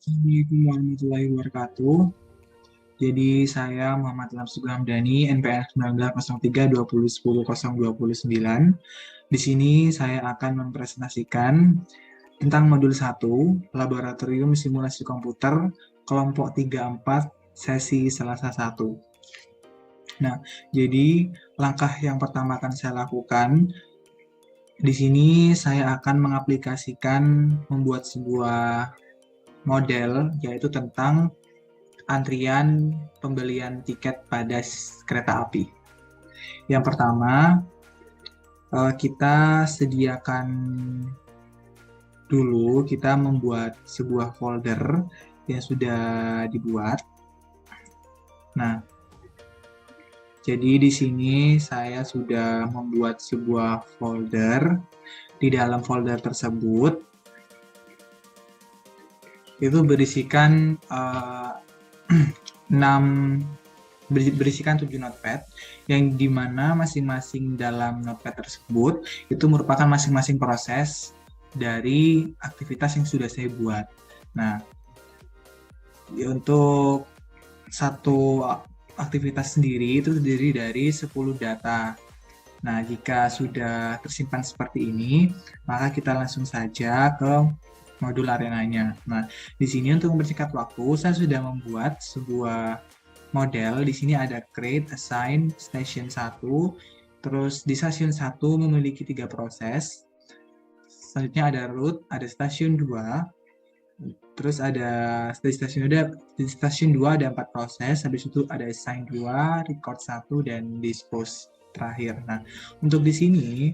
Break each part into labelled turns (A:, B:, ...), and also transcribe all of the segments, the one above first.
A: Assalamualaikum warahmatullahi wabarakatuh. Jadi saya Muhammad Ilham Sugeng Hamdani, NPM 190320101029. Di sini saya akan mempresentasikan tentang modul 1, Laboratorium Simulasi Komputer, kelompok 34, sesi Selasa 1. Nah, jadi langkah yang pertama akan saya lakukan, di sini saya akan mengaplikasikan membuat sebuah model, yaitu tentang antrian pembelian tiket pada kereta api. Yang pertama, kita sediakan dulu, kita membuat sebuah folder yang sudah dibuat. Nah, jadi di sini saya sudah membuat sebuah folder. Di dalam folder tersebut itu berisikan 7 notepad, yang dimana masing-masing dalam notepad tersebut itu merupakan masing-masing proses dari aktivitas yang sudah saya buat. Nah, untuk satu aktivitas sendiri itu terdiri dari 10 data. Nah, jika sudah tersimpan seperti ini, maka kita langsung saja ke modul arenanya. Nah, di sini untuk mempersingkat waktu, saya sudah membuat sebuah model. Di sini ada create, assign, station 1. Terus di stasiun 1 memiliki 3 proses. Selanjutnya ada route, ada stasiun 2. Terus ada di stasiun 2 ada 4 proses. Habis itu ada assign 2, record 1, dan dispose terakhir. Nah, untuk di sini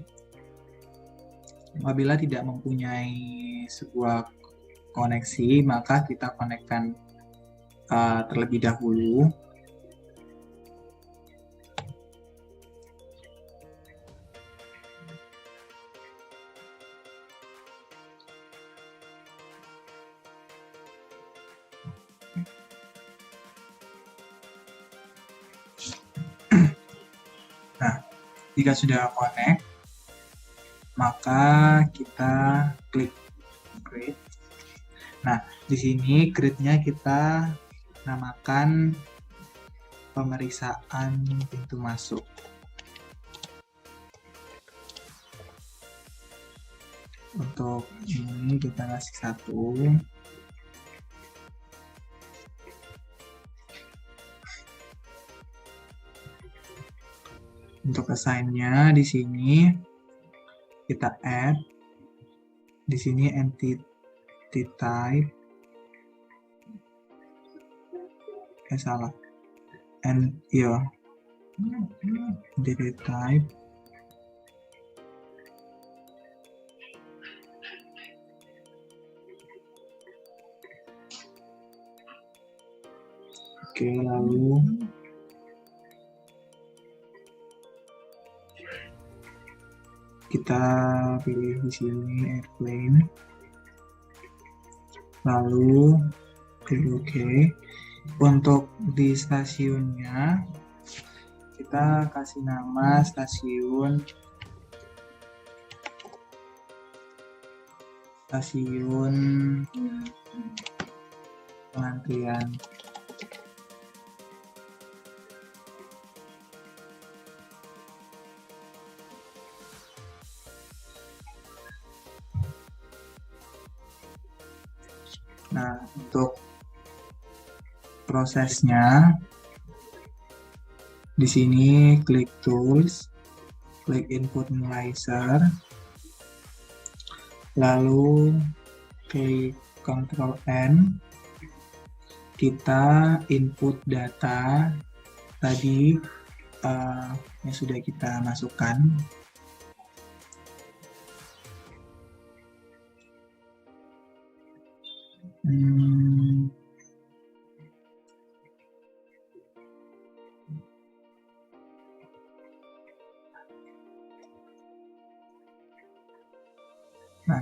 A: apabila tidak mempunyai sebuah koneksi, maka kita konekkan terlebih dahulu. Nah, jika sudah connect, maka kita klik create. Nah, di sini create-nya kita namakan pemeriksaan pintu masuk. Untuk ini kita kasih 1. Untuk assign-nya di sini kita add, di sini entity type, entity type, oke, lalu kita pilih di sini airplane, lalu klik OK. Untuk di stasiunnya kita kasih nama stasiun pengantrian. Nah, untuk prosesnya di sini klik tools, klik input analyzer, lalu klik Ctrl N, kita input data tadi yang sudah kita masukkan. Nah,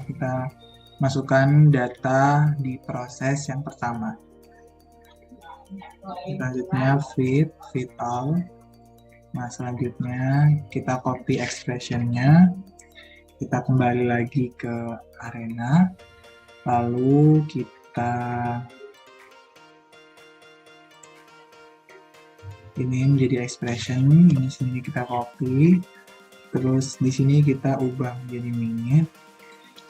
A: kita masukkan data di proses yang pertama. Selanjutnya fit all. Nah, selanjutnya kita copy expression-nya. Kita kembali lagi ke arena. Lalu kita ini menjadi expression, ini sini kita copy, terus di sini kita ubah menjadi minute.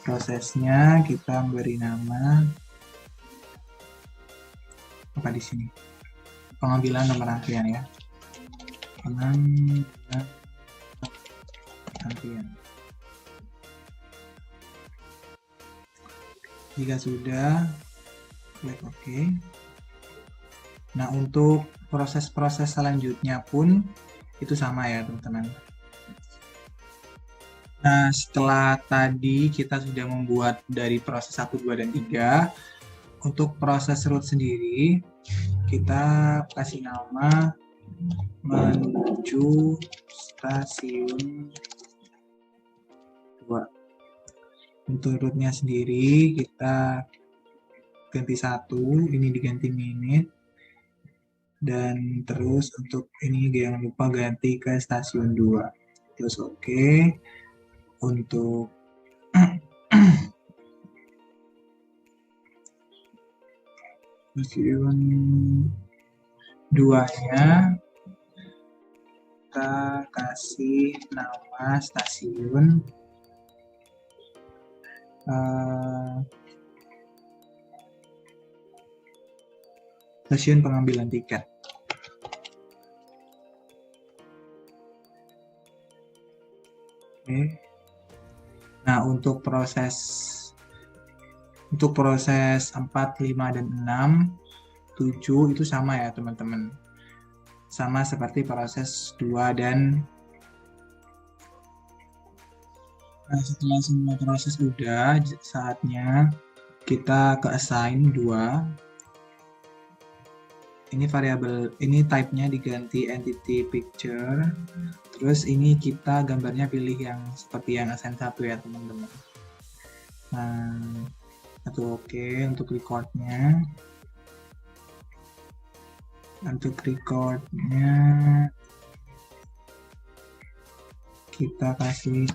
A: Prosesnya kita beri nama apa di sini? Pengambilan nomor antrian ya. Pengambilan antrian. Jika sudah, klik OK. Nah, untuk proses-proses selanjutnya pun itu sama ya, teman-teman. Nah, setelah tadi kita sudah membuat dari proses 1, 2, dan 3, untuk proses route sendiri, kita kasih nama menuju stasiun 2. Untuk route-nya sendiri, kita ganti 1, ini diganti minute. Dan terus untuk ini jangan lupa ganti ke stasiun 2. Terus oke. Untuk stasiun 2-nya kita kasih nama stasiun stasiun pengambilan tiket. Oke. Nah, untuk proses 4, 5, dan 6, 7 itu sama ya, teman-teman. Sama seperti proses 2 dan nah, setelah semua proses udah, saatnya kita ke assign 2. Ini variabel, ini type-nya diganti entity picture. Terus ini kita gambarnya pilih yang seperti yang assign 1 ya, teman-teman. Nah, itu oke. Untuk record-nya. Untuk record-nya kita kasih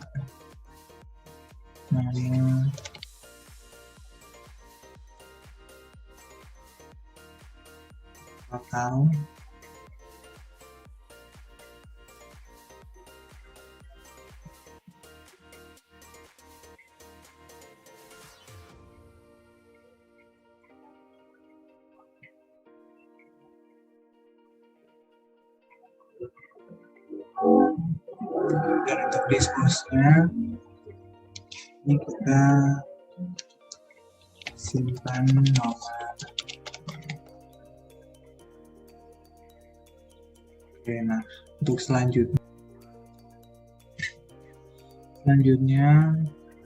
A: namanya total. Dan untuk dispose-nya ini kita simpan nomor. Oke, nah untuk selanjutnya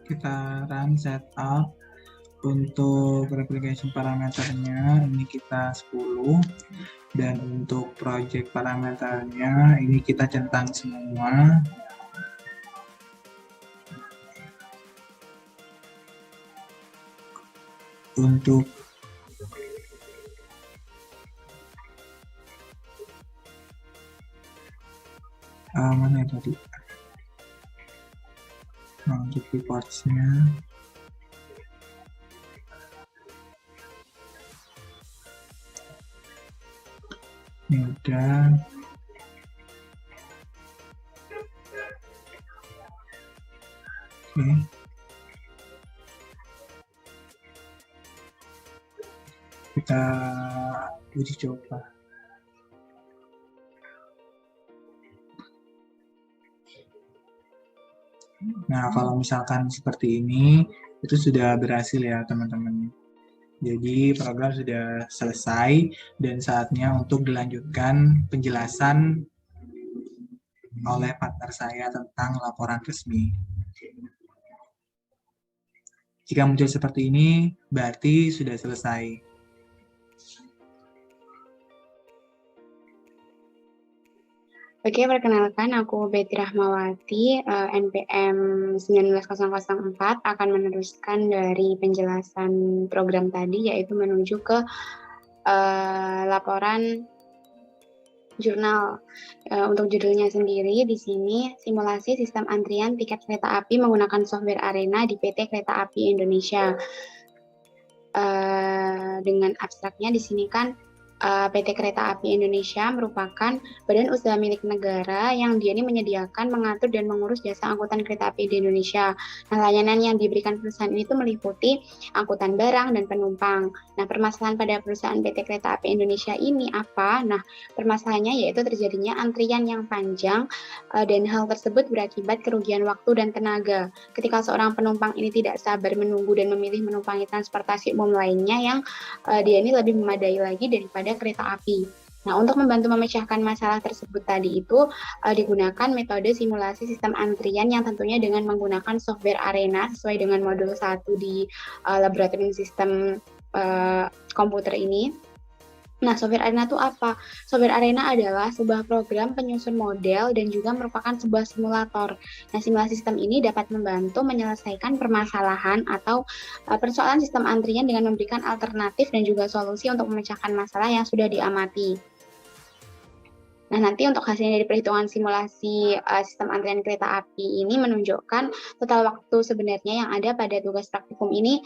A: kita run setup. Untuk replication parameternya ini kita 10, dan untuk project parameternya ini kita centang semua. Untuk mana tadi? Nah, untuk reports-nya ini udah. Oke. Kita uji coba. Nah, kalau misalkan seperti ini, itu sudah berhasil ya, teman-teman. Jadi, program sudah selesai dan saatnya untuk dilanjutkan penjelasan oleh partner saya tentang laporan resmi. Jika muncul seperti ini, berarti sudah selesai.
B: Oke, perkenalkan aku Betty Rahmawati, NPM 19004 akan meneruskan dari penjelasan program tadi, yaitu menuju ke laporan jurnal. Untuk judulnya sendiri di sini simulasi sistem antrian tiket kereta api menggunakan software Arena di PT Kereta Api Indonesia. Dengan abstraknya di sini kan PT Kereta Api Indonesia merupakan badan usaha milik negara yang dia ini menyediakan, mengatur, dan mengurus jasa angkutan kereta api di Indonesia. Nah, layanan yang diberikan perusahaan ini itu meliputi angkutan barang dan penumpang. Nah, permasalahan pada perusahaan PT Kereta Api Indonesia ini apa? Nah, permasalahannya yaitu terjadinya antrian yang panjang dan hal tersebut berakibat kerugian waktu dan tenaga. Ketika seorang penumpang ini tidak sabar menunggu dan memilih menumpangi transportasi umum lainnya yang dia ini lebih memadai lagi daripada kereta api. Nah, untuk membantu memecahkan masalah tersebut tadi itu digunakan metode simulasi sistem antrian yang tentunya dengan menggunakan software Arena sesuai dengan modul 1 di laboratorium sistem komputer ini. Nah, software Arena itu apa? Software Arena adalah sebuah program penyusun model dan juga merupakan sebuah simulator. Nah, simulasi sistem ini dapat membantu menyelesaikan permasalahan atau persoalan sistem antrian dengan memberikan alternatif dan juga solusi untuk memecahkan masalah yang sudah diamati. Nah, nanti untuk hasilnya dari perhitungan simulasi sistem antrian kereta api ini menunjukkan total waktu sebenarnya yang ada pada tugas praktikum ini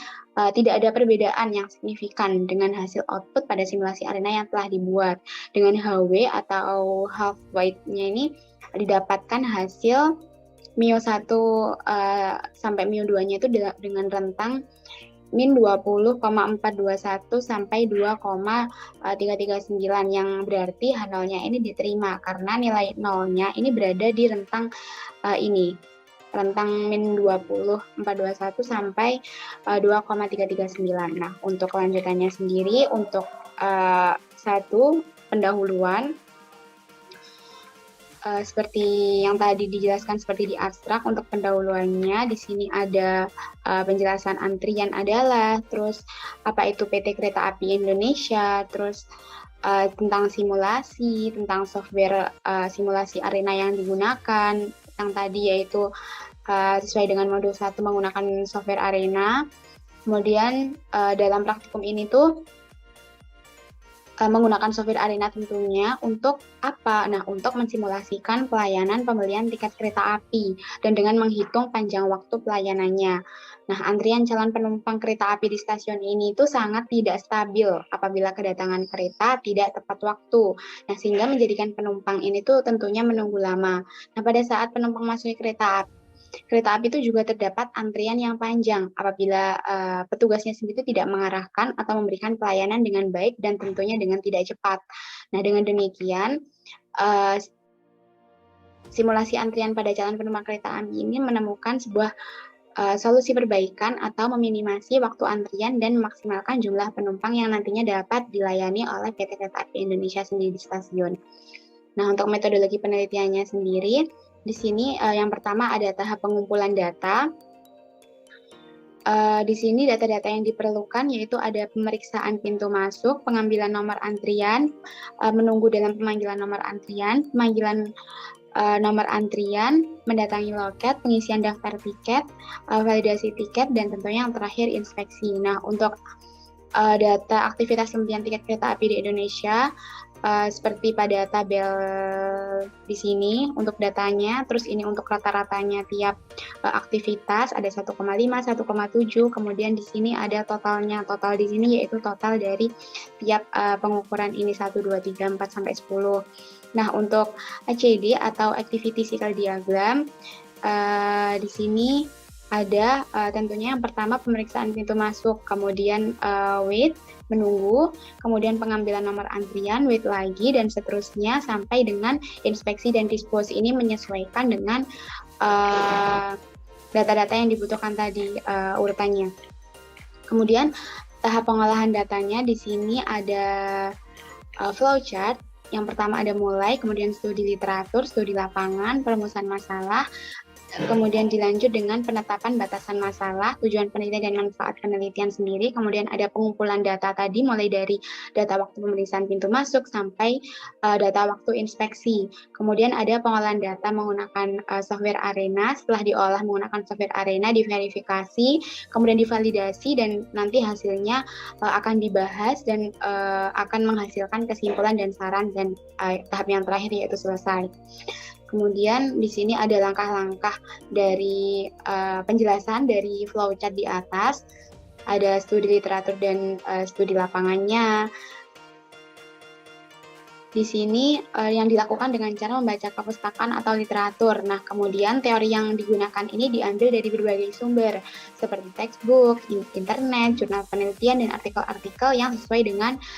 B: tidak ada perbedaan yang signifikan dengan hasil output pada simulasi arena yang telah dibuat. Dengan HW atau half weight-nya ini didapatkan hasil MIO 1 sampai MIO 2-nya itu dengan rentang min 20,421 sampai 2,339 yang berarti H0-nya ini diterima karena nilai nolnya ini berada di rentang ini, rentang min 20,421 sampai 2,339. Nah, untuk kelanjutannya sendiri untuk satu pendahuluan seperti yang tadi dijelaskan seperti di abstrak. Untuk pendahuluannya di sini ada penjelasan antrian adalah, terus apa itu PT Kereta Api Indonesia, terus tentang simulasi, tentang software simulasi arena yang digunakan, yang tadi yaitu sesuai dengan modul 1 menggunakan software arena. Kemudian dalam praktikum ini tuh menggunakan software Arena tentunya untuk apa? Nah, untuk mensimulasikan pelayanan pembelian tiket kereta api dan dengan menghitung panjang waktu pelayanannya. Nah, antrian calon penumpang kereta api di stasiun ini itu sangat tidak stabil apabila kedatangan kereta tidak tepat waktu. Nah, sehingga menjadikan penumpang ini tuh tentunya menunggu lama. Nah, pada saat penumpang masuk kereta api itu juga terdapat antrian yang panjang apabila petugasnya sendiri tidak mengarahkan atau memberikan pelayanan dengan baik dan tentunya dengan tidak cepat. Nah, dengan demikian simulasi antrian pada calon penumpang kereta api ini menemukan sebuah solusi perbaikan atau meminimasi waktu antrian dan memaksimalkan jumlah penumpang yang nantinya dapat dilayani oleh PT Kereta Api Indonesia sendiri di stasiun. Nah, untuk metodologi penelitiannya sendiri, di sini yang pertama ada tahap pengumpulan data. Di sini data-data yang diperlukan yaitu ada pemeriksaan pintu masuk, pengambilan nomor antrian, menunggu dalam pemanggilan nomor antrian, pemanggilan nomor antrian, mendatangi loket, pengisian daftar tiket, validasi tiket, dan tentunya yang terakhir inspeksi. Nah, untuk data aktivitas pembelian tiket kereta api di Indonesia seperti pada tabel di sini untuk datanya, terus ini untuk rata-ratanya tiap aktivitas ada 1,5, 1,7, kemudian di sini ada totalnya. Total di sini yaitu total dari tiap pengukuran ini 1, 2, 3, 4 sampai 10. Nah, untuk ACD atau Activity Cycle Diagram di sini ada tentunya yang pertama pemeriksaan pintu masuk, kemudian wait, menunggu, kemudian pengambilan nomor antrian, wait lagi, dan seterusnya sampai dengan inspeksi dan dispose. Ini menyesuaikan dengan data-data yang dibutuhkan tadi urutannya. Kemudian tahap pengolahan datanya di sini ada flowchart. Yang pertama ada mulai, kemudian studi literatur, studi lapangan, perumusan masalah, kemudian dilanjut dengan penetapan batasan masalah, tujuan penelitian dan manfaat penelitian sendiri, kemudian ada pengumpulan data tadi mulai dari data waktu pemeriksaan pintu masuk sampai data waktu inspeksi. Kemudian ada pengolahan data menggunakan software Arena, setelah diolah menggunakan software Arena, diverifikasi, kemudian divalidasi, dan nanti hasilnya akan dibahas dan akan menghasilkan kesimpulan dan saran, dan tahap yang terakhir yaitu selesai. Kemudian di sini ada langkah-langkah dari penjelasan dari flowchart di atas, ada studi literatur dan studi lapangannya, di sini yang dilakukan dengan cara membaca perpustakaan atau literatur. Nah, kemudian teori yang digunakan ini diambil dari berbagai sumber seperti textbook, internet, jurnal penelitian, dan artikel-artikel yang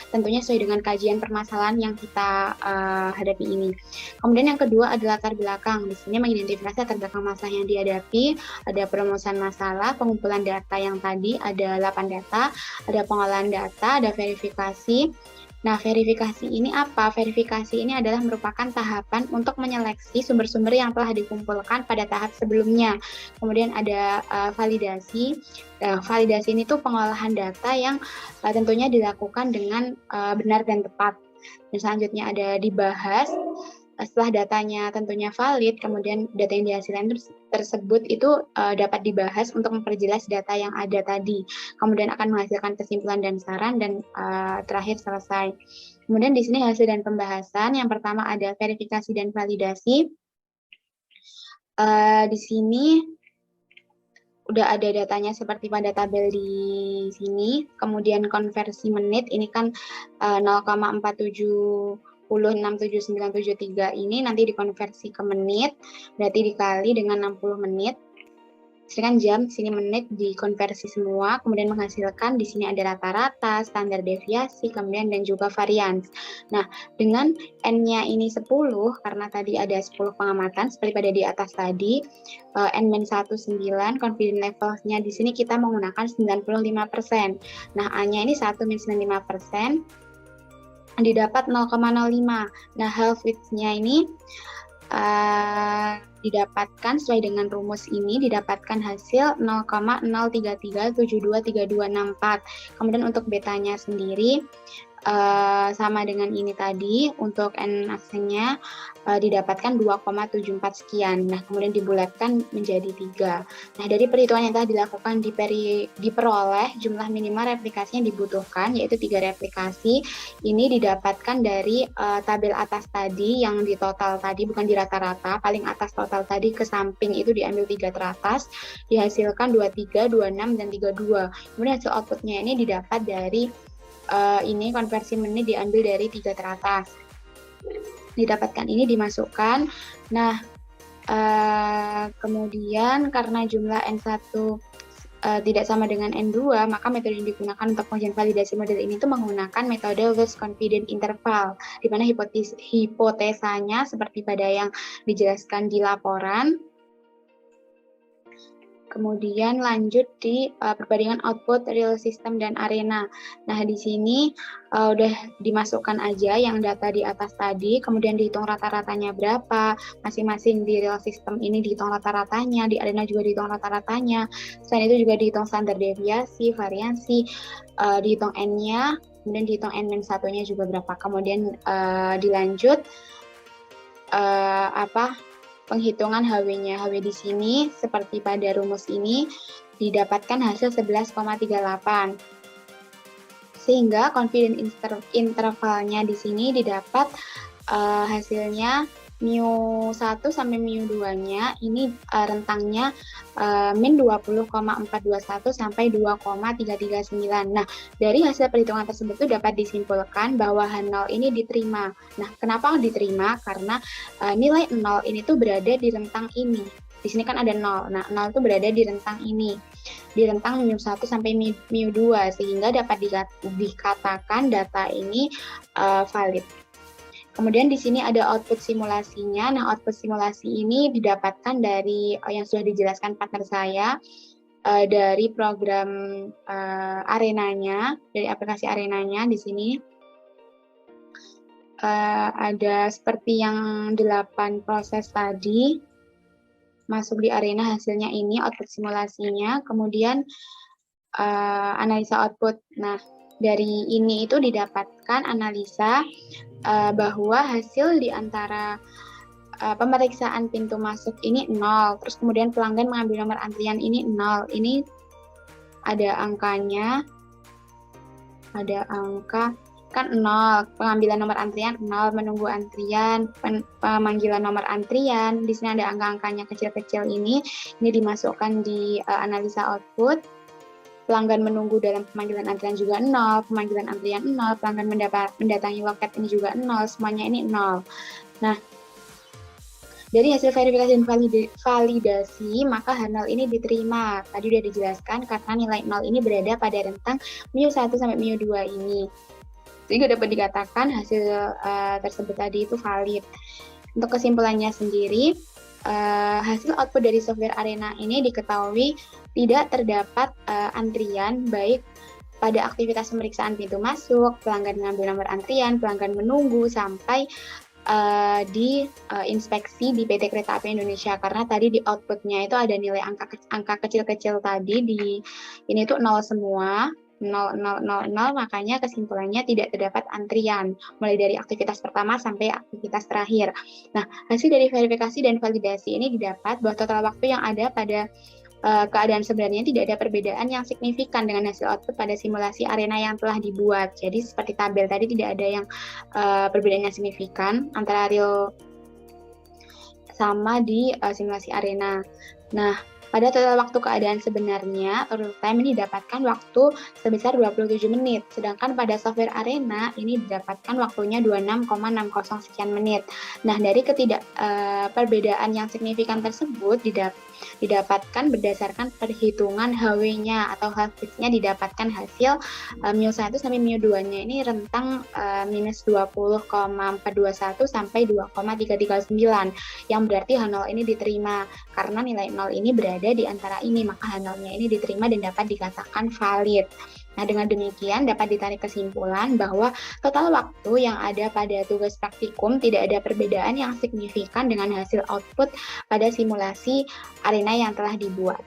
B: tentunya sesuai dengan kajian permasalahan yang kita hadapi ini. Kemudian yang kedua adalah latar belakang. Di sini mengidentifikasi latar belakang masalah yang dihadapi, ada perumusan masalah, pengumpulan data yang tadi, ada 8 data, ada pengolahan data, ada verifikasi. Nah, verifikasi ini apa? Verifikasi ini adalah merupakan tahapan untuk menyeleksi sumber-sumber yang telah dikumpulkan pada tahap sebelumnya. Kemudian ada validasi. Validasi ini tuh pengolahan data yang tentunya dilakukan dengan benar dan tepat. Dan selanjutnya ada dibahas. Setelah datanya tentunya valid, kemudian data yang dihasilkan tersebut itu dapat dibahas untuk memperjelas data yang ada tadi. Kemudian akan menghasilkan kesimpulan dan saran, dan terakhir selesai. Kemudian di sini hasil dan pembahasan. Yang pertama ada verifikasi dan validasi. Di sini udah ada datanya seperti pada tabel di sini. Kemudian konversi menit ini kan 0,47 ini nanti dikonversi ke menit, berarti dikali dengan 60 menit. Sedangkan jam, sini menit dikonversi semua, kemudian menghasilkan di sini ada rata-rata, standar deviasi, kemudian dan juga varians. Nah, dengan N-nya ini 10, karena tadi ada 10 pengamatan, seperti pada di atas tadi, N-1 9, confidence level-nya di sini kita menggunakan 95%. Nah, A-nya ini 1-95%, didapat 0,05. Nah, half width-nya ini didapatkan sesuai dengan rumus ini, didapatkan hasil 0,033723264. Kemudian untuk betanya sendiri sama dengan ini tadi. Untuk N-nya didapatkan 2,74 sekian. Nah, kemudian dibulatkan menjadi 3. Nah, dari perhitungan yang telah dilakukan diperoleh jumlah minimal replikasi yang dibutuhkan, yaitu 3 replikasi. Ini didapatkan dari tabel atas tadi, yang di total tadi, bukan di rata-rata, paling atas total tadi ke samping itu diambil 3 teratas, dihasilkan 23, 26, dan 32. Kemudian hasil outputnya ini didapat dari ini konversi menit diambil dari 3 teratas. Didapatkan ini dimasukkan. Nah, kemudian karena jumlah N1 tidak sama dengan N2, maka metode yang digunakan untuk pengujian validasi model ini itu menggunakan metode Loss Confidence Interval, di mana hipotesanya seperti pada yang dijelaskan di laporan. Kemudian lanjut di perbandingan output real system dan arena. Nah, di sini udah dimasukkan aja yang data di atas tadi, kemudian dihitung rata-ratanya berapa, masing-masing di real system ini dihitung rata-ratanya, di arena juga dihitung rata-ratanya. Selain itu juga dihitung standar deviasi, variansi, dihitung N-nya, kemudian dihitung N-1-nya juga berapa. Kemudian dilanjut penghitungan HW-nya. HW di sini seperti pada rumus ini didapatkan hasil 11,38. Sehingga confidence intervalnya di sini didapat hasilnya mu1 sampai mu2-nya ini rentangnya min 20,421 sampai 2,339. Nah, dari hasil perhitungan tersebut itu dapat disimpulkan bahwa H0 ini diterima. Nah, kenapa diterima? Karena nilai 0 ini tuh berada di rentang ini. Di sini kan ada 0. Nah, 0 itu berada di rentang ini. Di rentang mu1 sampai mu2, sehingga dapat dikatakan data ini valid. Kemudian di sini ada output simulasinya. Nah, output simulasi ini didapatkan dari yang sudah dijelaskan partner saya, dari program Arenanya, dari aplikasi Arenanya. Di sini ada seperti yang 8 proses tadi masuk di Arena, hasilnya ini output simulasinya. Kemudian analisa output. Nah, dari ini itu didapatkan analisa bahwa hasil di antara pemeriksaan pintu masuk ini 0, terus kemudian pelanggan mengambil nomor antrian ini 0. Ini ada angkanya, ada angka kan 0, pengambilan nomor antrian 0, menunggu antrian, pemanggilan nomor antrian. Di sini ada angka-angkanya kecil-kecil ini dimasukkan di analisa output. pelanggan menunggu dalam pemanggilan antrian juga 0, pemanggilan antrian 0, pelanggan mendatangi loket ini juga 0, semuanya ini 0. Nah, dari hasil verifikasi dan validasi, maka hal ini diterima. Tadi sudah dijelaskan karena nilai 0 ini berada pada rentang mu1 sampai mu2 ini. Sehingga dapat dikatakan hasil tersebut tadi itu valid. Untuk kesimpulannya sendiri, hasil output dari software Arena ini diketahui tidak terdapat antrian baik pada aktivitas pemeriksaan pintu masuk, pelanggan mengambil nomor antrian, pelanggan menunggu, sampai di inspeksi di PT Kereta Api Indonesia, karena tadi di outputnya itu ada nilai angka kecil-kecil tadi, di ini tuh 0 semua, 0, 0, 0, 0, makanya kesimpulannya tidak terdapat antrian mulai dari aktivitas pertama sampai aktivitas terakhir. Nah, hasil dari verifikasi dan validasi ini didapat bahwa total waktu yang ada pada keadaan sebenarnya tidak ada perbedaan yang signifikan dengan hasil output pada simulasi Arena yang telah dibuat. Jadi seperti tabel tadi tidak ada yang perbedaan yang signifikan antara real sama di simulasi Arena. Nah, pada total waktu keadaan sebenarnya, total time ini didapatkan waktu sebesar 27 menit. Sedangkan pada software Arena ini didapatkan waktunya 26,60 sekian menit. Nah, dari perbedaan yang signifikan tersebut didapatkan berdasarkan perhitungan HW-nya atau Hv-nya, didapatkan hasil mu1 sampai mu2-nya ini rentang minus 20,421 sampai 2,339, yang berarti H0 ini diterima karena nilai 0 ini berada di antara ini, maka H0-nya ini diterima dan dapat dikatakan valid. Nah, dengan demikian dapat ditarik kesimpulan bahwa total waktu yang ada pada tugas praktikum tidak ada perbedaan yang signifikan dengan hasil output pada simulasi Arena yang telah dibuat.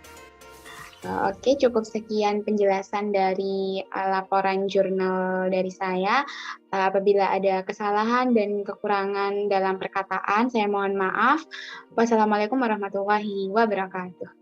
B: Oke, cukup sekian penjelasan dari laporan jurnal dari saya. Apabila ada kesalahan dan kekurangan dalam perkataan, saya mohon maaf. Wassalamualaikum warahmatullahi wabarakatuh.